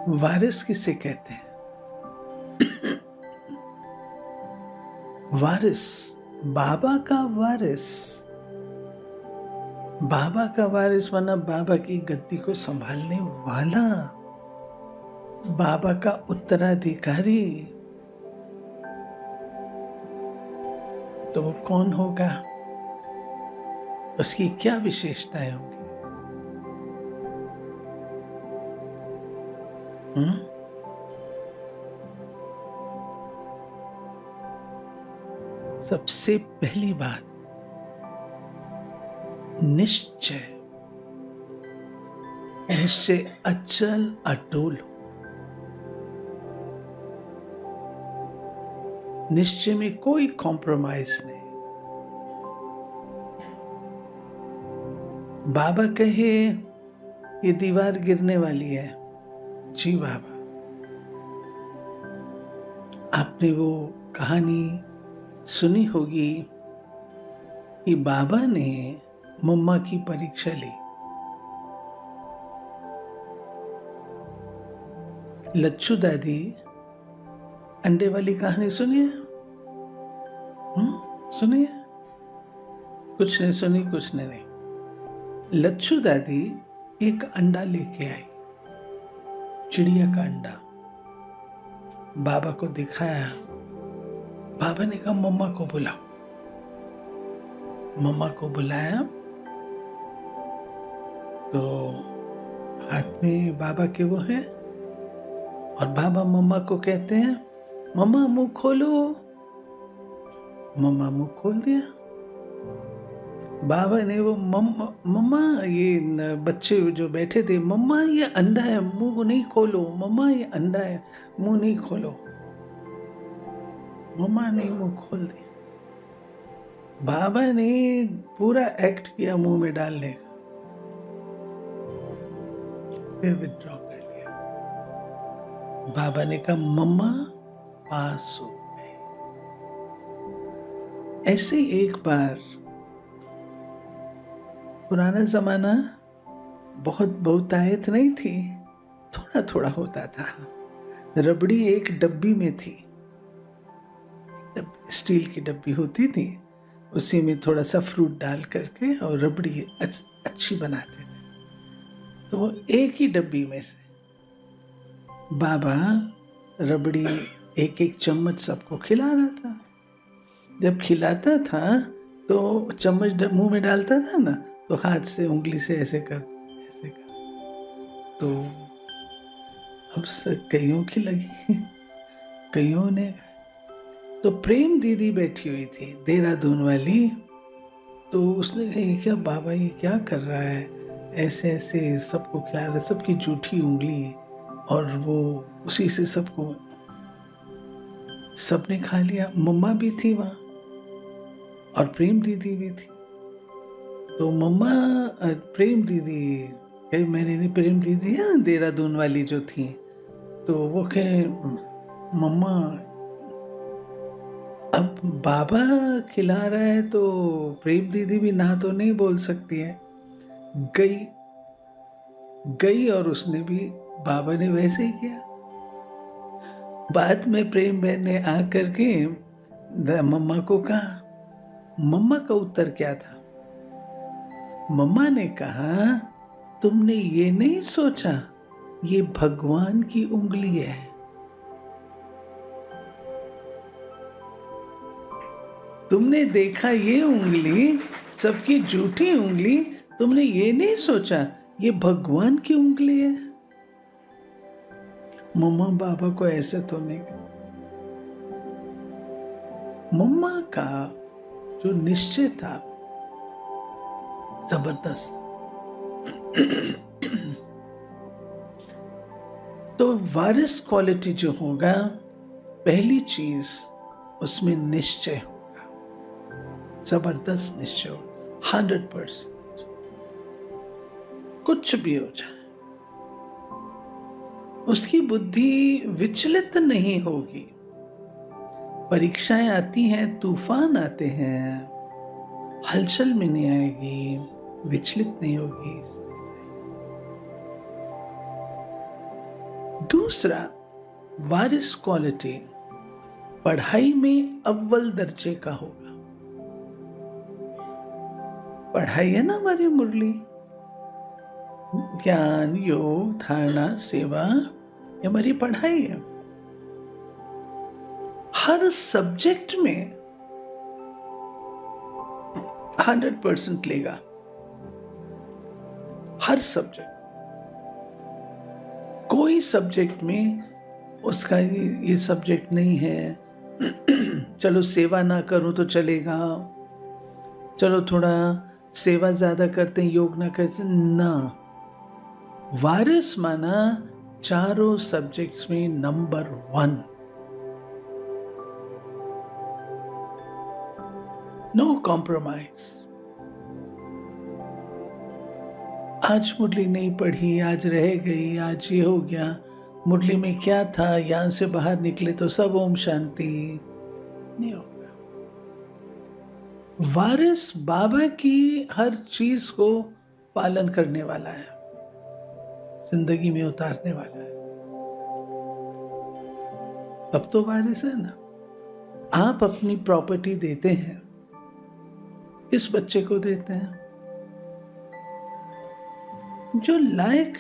वारिस किसे कहते हैं? वारिस, बाबा का वारिस। बाबा का वारिस माना बाबा की गद्दी को संभालने वाला, बाबा का उत्तराधिकारी। तो वो कौन होगा? उसकी क्या विशेषताएं होंगी? सबसे पहली बात, निश्चय। निश्चय अचल अटूल। निश्चय में कोई कॉम्प्रोमाइज नहीं। बाबा कहे ये दीवार गिरने वाली है, जी बाबा। आपने वो कहानी सुनी होगी कि बाबा ने मम्मा की परीक्षा ली। लच्छू दादी, अंडे वाली कहानी सुनिए। सुनिए। कुछ नहीं सुनी, कुछ नहीं। लच्छू दादी एक अंडा लेके आई, चिड़िया का अंडा। बाबा को दिखाया। बाबा ने कहा मम्मा को बुलाओ। मम्मा को बुलाया तो हाथ में बाबा के वो है, और बाबा मम्मा को कहते हैं मम्मा मुंह खोलो। मम्मा मुंह खोल दिया। बाबा ने वो मम्मा ये बच्चे जो बैठे थे, मम्मा ये अंडा है, मुंह नहीं खोलो। मम्मा ये अंडा है, मुंह नहीं खोलो। मम्मा ने मुंह खोल दिया। बाबा ने पूरा एक्ट किया मुंह में डालने का, फिर विथड्रॉ कर लिया। बाबा ने कहा मम्मा पास हो गए। ऐसे एक बार, पुराना जमाना, बहुत बहुतायत नहीं थी, थोड़ा थोड़ा होता था। रबड़ी एक डब्बी में थी, स्टील की डब्बी होती थी, उसी में थोड़ा सा फ्रूट डाल करके और रबड़ी अच्छी बनाते थे। तो वो एक ही डब्बी में से बाबा रबड़ी एक एक चम्मच सबको खिला रहा था। जब खिलाता था तो चम्मच मुंह में डालता था ना, तो हाथ से उंगली से ऐसे कर। तो अब कईयों की लगी, कईयों ने। तो प्रेम दीदी बैठी हुई थी, देहरादून वाली। तो उसने कहा क्या बाबा ये क्या कर रहा है, ऐसे ऐसे सबको खिला रहा, सबकी जूठी उंगली, और वो उसी से सबको, सबने खा लिया। मम्मा भी थी वहां और प्रेम दीदी भी थी। तो मम्मा, प्रेम दीदी, मैंने नहीं, प्रेम दीदी है देहरादून वाली जो थी, तो वो कहे मम्मा अब बाबा खिला रहा है तो प्रेम दीदी भी ना तो नहीं बोल सकती है। गई गई और उसने भी, बाबा ने वैसे ही किया। बाद में प्रेम बहन ने आकर के मम्मा को कहा। मम्मा का उत्तर क्या था? मम्मा ने कहा तुमने ये नहीं सोचा ये भगवान की उंगली है। तुमने देखा ये उंगली, सबकी झूठी उंगली, तुमने ये नहीं सोचा ये भगवान की उंगली है। मम्मा बाबा को ऐसे तो नहीं। मम्मा का जो निश्चय था जबरदस्त। तो वारिस क्वालिटी जो होगा, पहली चीज उसमें निश्चय होगा, जबरदस्त निश्चय होगा, 100%। कुछ भी हो जाए उसकी बुद्धि विचलित नहीं होगी। परीक्षाएं आती हैं, तूफान आते हैं, हलचल में नहीं आएगी, विचलित नहीं होगी। दूसरा, वारिस क्वालिटी पढ़ाई में अव्वल दर्जे का होगा। पढ़ाई है ना हमारी मुरली, ज्ञान, योग, धारणा, सेवा, ये हमारी पढ़ाई है। हर सब्जेक्ट में 100% लेगा, हर सब्जेक्ट। कोई सब्जेक्ट में उसका ये सब्जेक्ट नहीं है, चलो सेवा ना करूं तो चलेगा, चलो थोड़ा सेवा ज्यादा करते हैं, योग ना करते ना। वारिस माना चारों सब्जेक्ट्स में नंबर 1, नो कॉम्प्रोमाइज। आज मुरली नहीं पढ़ी, आज रह गई, आज ये हो गया, मुरली में क्या था, यहां से बाहर निकले तो सब ओम शांति, नहीं होगा। वारिस बाबा की हर चीज को पालन करने वाला है, जिंदगी में उतारने वाला है, तब तो वारिस है ना। आप अपनी प्रॉपर्टी देते हैं, किस बच्चे को देते हैं? जो लायक,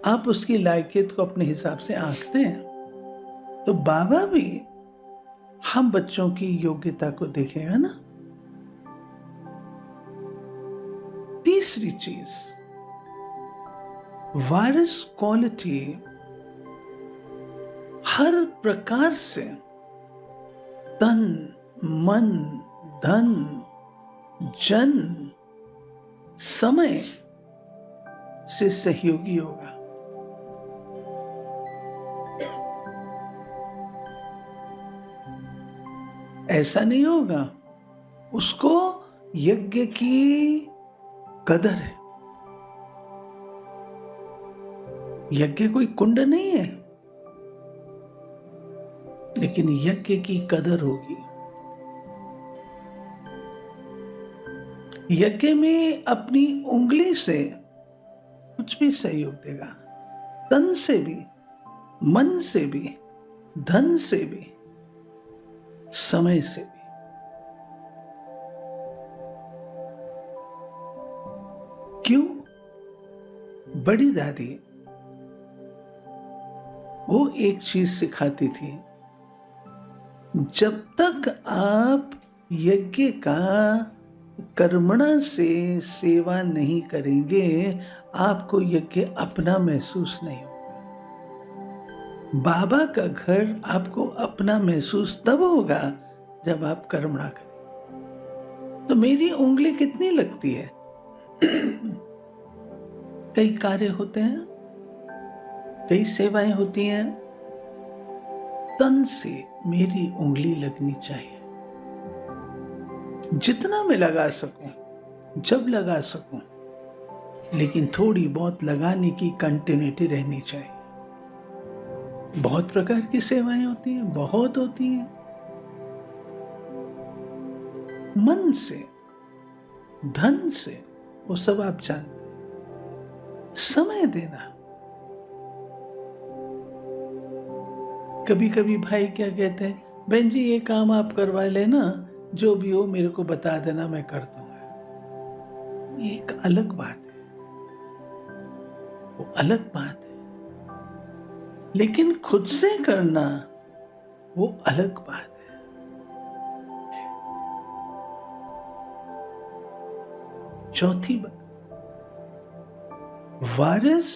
आप उसकी लायकियत को अपने हिसाब से आंकते हैं, तो बाबा भी हम बच्चों की योग्यता को देखेगा ना। तीसरी चीज, वारिस क्वालिटी हर प्रकार से तन, मन, धन, जन, समय से सहयोगी होगा। ऐसा नहीं होगा, उसको यज्ञ की कदर है। यज्ञ कोई कुंड नहीं है, लेकिन यज्ञ की कदर होगी। यज्ञ में अपनी उंगली से कुछ भी सहयोग देगा, तन से भी, मन से भी, धन से भी, समय से भी। क्यों? बड़ी दादी वो एक चीज सिखाती थी, जब तक आप यज्ञ का कर्मणा से सेवा नहीं करेंगे, आपको यज्ञ अपना महसूस नहीं होगा। बाबा का घर आपको अपना महसूस तब होगा जब आप कर्मणा करें। तो मेरी उंगली कितनी लगती है? कई कार्य होते हैं, कई सेवाएं होती हैं, तन से मेरी उंगली लगनी चाहिए। जितना मैं लगा सकूं, जब लगा सकूं, लेकिन थोड़ी बहुत लगाने की कंटिन्यूटी रहनी चाहिए। बहुत प्रकार की सेवाएं होती हैं, बहुत होती हैं। मन से, धन से, वो सब आप जानते हैं। समय देना, कभी कभी भाई क्या कहते हैं, बहन जी ये काम आप करवा लेना, जो भी हो मेरे को बता देना, मैं कर दूंगा। ये एक अलग बात है, वो अलग बात है। लेकिन खुद से करना वो अलग बात है। चौथी बात, वारिस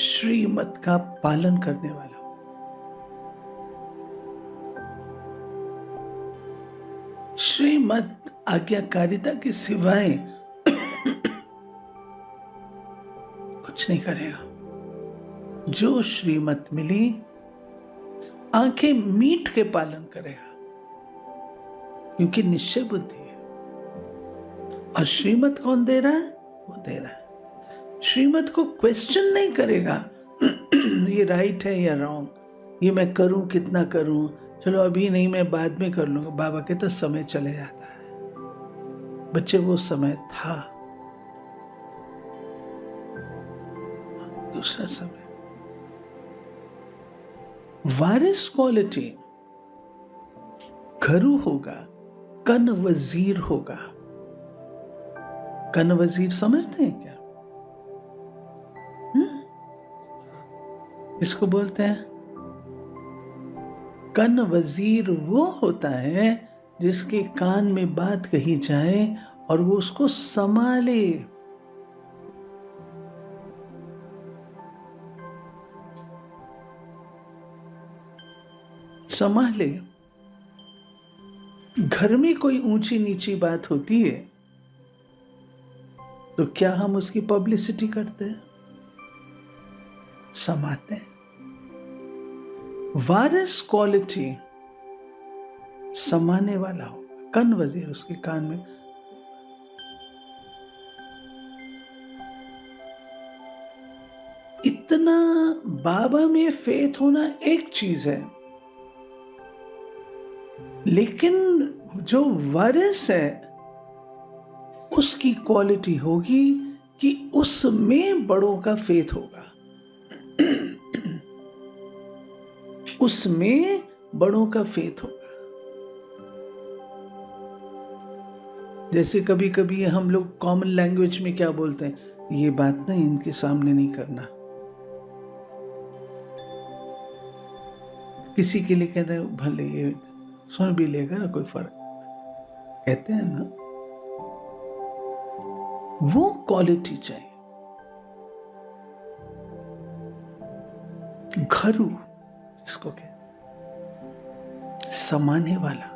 श्रीमत का पालन करने वाला। श्रीमत आज्ञाकारिता के सिवाय कुछ नहीं करेगा। जो श्रीमत मिली, आंखें मीट के पालन करेगा, क्योंकि निश्चय बुद्धि है। और श्रीमत कौन दे रहा है? वो दे रहा है। श्रीमत को क्वेश्चन नहीं करेगा ये राइट है या रॉन्ग, ये मैं करूं, कितना करूं, चलो अभी नहीं, मैं बाद में कर लूंगा। बाबा के तो समय चले जाता है। बच्चे, वो समय था, दूसरा समय। वारिस क्वालिटी घरू होगा, कन वजीर होगा। कन वजीर समझते हैं क्या? इसको बोलते हैं कन वजीर। वो होता है जिसके कान में बात कही जाए और वो उसको संभाले। संभाले। घर में कोई ऊंची नीची बात होती है तो क्या हम उसकी पब्लिसिटी करते हैं? समाते हैं। वारिस क्वालिटी समाने वाला होगा। कन वजीर, उसके कान में। इतना बाबा में फेथ होना एक चीज है, लेकिन जो वारिस है उसकी क्वालिटी होगी कि उसमें बड़ों का फेथ होगा। उसमें बड़ों का फेथ होगा। जैसे कभी कभी हम लोग कॉमन लैंग्वेज में क्या बोलते हैं, ये बात ना इनके सामने नहीं करना। किसी के लिए कहते हैं भले ये सुन भी लेगा ना, कोई फर्क, कहते हैं ना। वो क्वालिटी चाहिए। घरू इसको कहते, समाने वाला,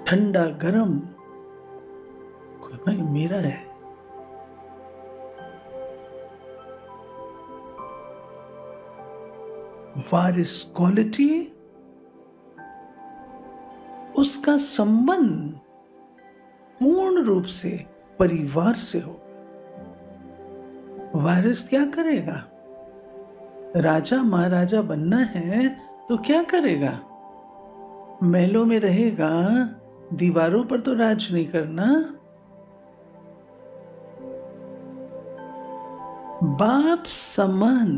ठंडा गरम, कोई भाई मेरा है। वारिस क्वालिटी, उसका संबंध पूर्ण रूप से परिवार से होगा। वारिस क्या करेगा? राजा महाराजा बनना है तो क्या करेगा? महलों में रहेगा, दीवारों पर तो राज नहीं करना। बाप समान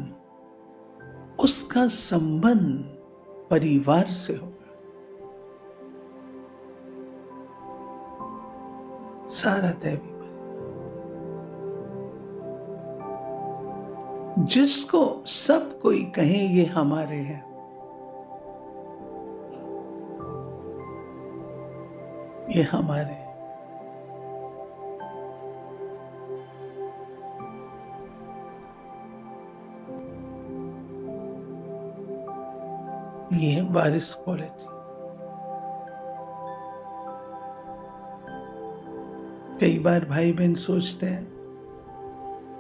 उसका संबंध परिवार से होगा। सारा दैवी जिसको सब कोई कहे ये हमारे हैं, ये हमारे हैं। ये है वारिस क्वालिटी। कई बार भाई बहन सोचते हैं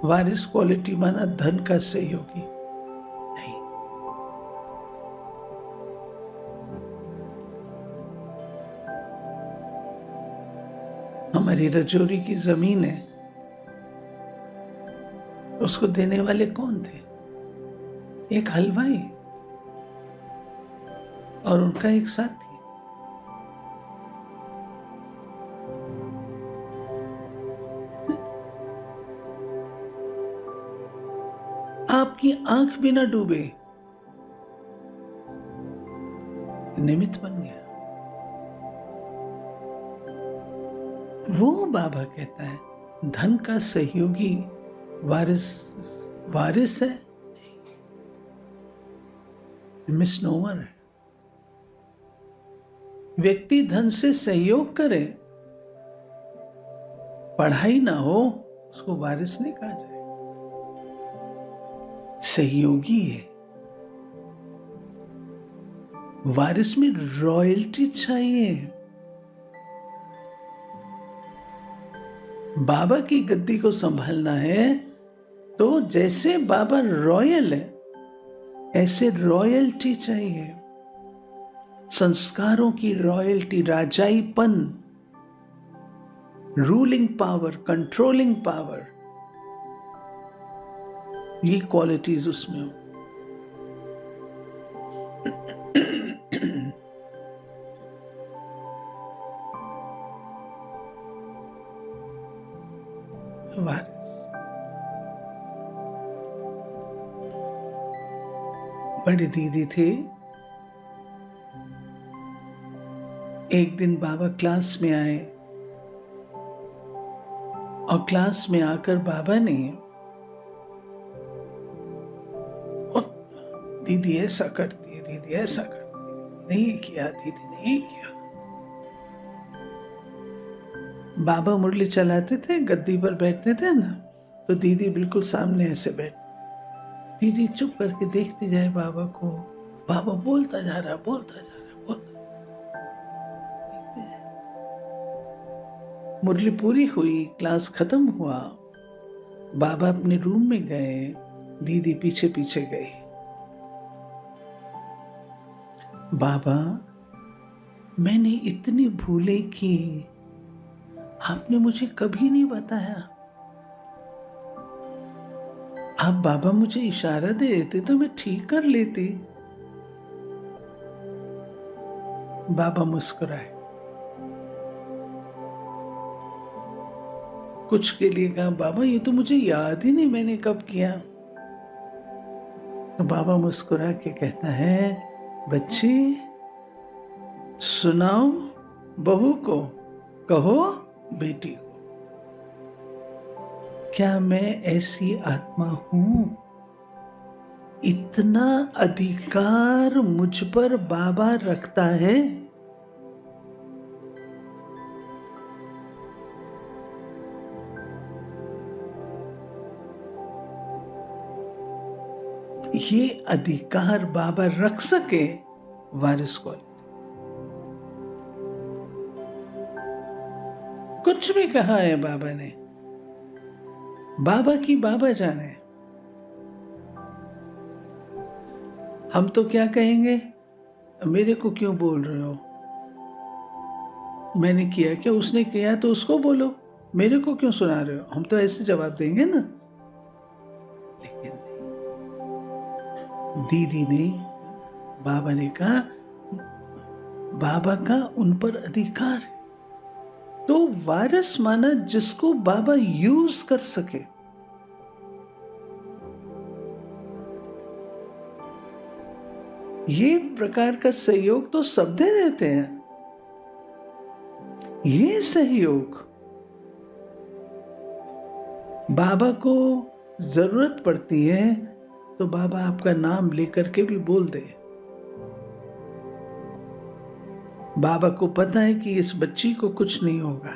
वारिस क्वालिटी माना धन का सहयोगी। नहीं, हमारी रजौरी की जमीन है, उसको देने वाले कौन थे? एक हलवाई और उनका एक साथी। आपकी आंख भी ना डूबे, निमित्त बन गया। वो बाबा कहता है धन का सहयोगी वारिस है, मिसनोमर है। व्यक्ति धन से सहयोग करे, पढ़ाई ना हो, उसको वारिस नहीं कहा जाए, सहयोगी है। वारिस में रॉयल्टी चाहिए। बाबा की गद्दी को संभालना है तो जैसे बाबा रॉयल है ऐसे रॉयल्टी चाहिए। संस्कारों की रॉयल्टी, राजाईपन, रूलिंग पावर, कंट्रोलिंग पावर, ये क्वालिटीज उसमें हो। वारिस बड़े दीदी थे। एक दिन बाबा क्लास में आए और क्लास में आकर बाबा ने, दीदी ऐसा करती है, दीदी ऐसा करती है, नहीं किया दीदी, नहीं किया। बाबा मुरली चलाते थे, गद्दी पर बैठते थे ना, तो दीदी बिल्कुल सामने ऐसे बैठ, दीदी चुप करके देखती जाए बाबा को, बाबा बोलता जा रहा, बोलता जा रहा, बोलता। मुरली पूरी हुई, क्लास खत्म हुआ, बाबा अपने रूम में गए, दीदी पीछे पीछे गई। बाबा, मैंने इतनी भूलें की, आपने मुझे कभी नहीं बताया। आप बाबा मुझे इशारा दे देते तो मैं ठीक कर लेती। बाबा मुस्कुराए, कुछ के लिए कहा, बाबा ये तो मुझे याद ही नहीं मैंने कब किया। तो बाबा मुस्कुरा के कहता है, बच्ची सुनाओ बहू को, कहो बेटी को, क्या मैं ऐसी आत्मा हूं? इतना अधिकार मुझ पर बाबा रखता है? ये अधिकार बाबा रख सके वारिस को। कुछ भी कहा है बाबा ने, बाबा की बाबा जाने। हम तो क्या कहेंगे, मेरे को क्यों बोल रहे हो, मैंने किया क्या, उसने किया तो उसको बोलो, मेरे को क्यों सुना रहे हो, हम तो ऐसे जवाब देंगे ना। लेकिन दीदी ने, बाबा ने कहा, बाबा का उन पर अधिकार है, तो वारिस माना जिसको बाबा यूज कर सके। ये प्रकार का सहयोग तो सब दे देते हैं। ये सहयोग बाबा को जरूरत पड़ती है तो बाबा आपका नाम लेकर के भी बोल दे। बाबा को पता है कि इस बच्ची को कुछ नहीं होगा,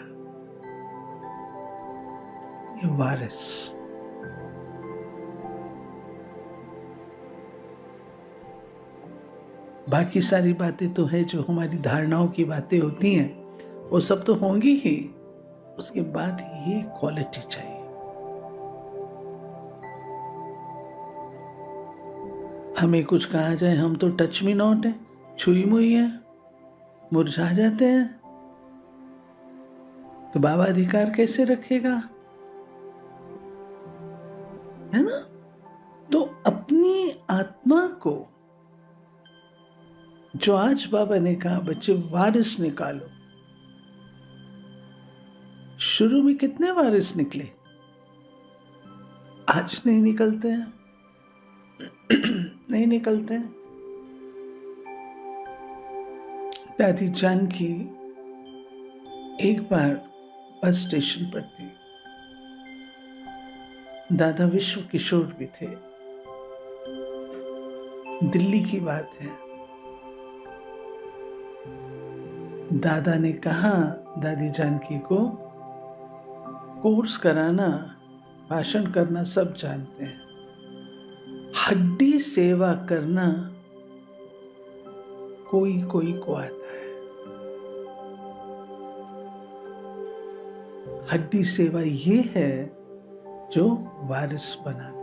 ये वारिस। बाकी सारी बातें तो है जो हमारी धारणाओं की बातें होती हैं, वो सब तो होंगी ही, उसके बाद ये क्वालिटी चाहिए। हमें कुछ कहा जाए, हम तो टच मी नॉट है, छुई मुई है, मुरझा जाते हैं, तो बाबा अधिकार कैसे रखेगा, है ना। तो अपनी आत्मा को, जो आज बाबा ने कहा बच्चे वारिस निकालो, शुरू में कितने वारिस निकले, आज नहीं निकलते हैं। नहीं निकलते हैं। दादी जानकी एक बार बस स्टेशन पर थी, दादा विश्व किशोर भी थे, दिल्ली की बात है। दादा ने कहा दादी जानकी को, कोर्स कराना, भाषण करना सब जानते हैं, हड्डी सेवा करना कोई कोई को आता है। हड्डी सेवा ये है जो वारिस बनाता है।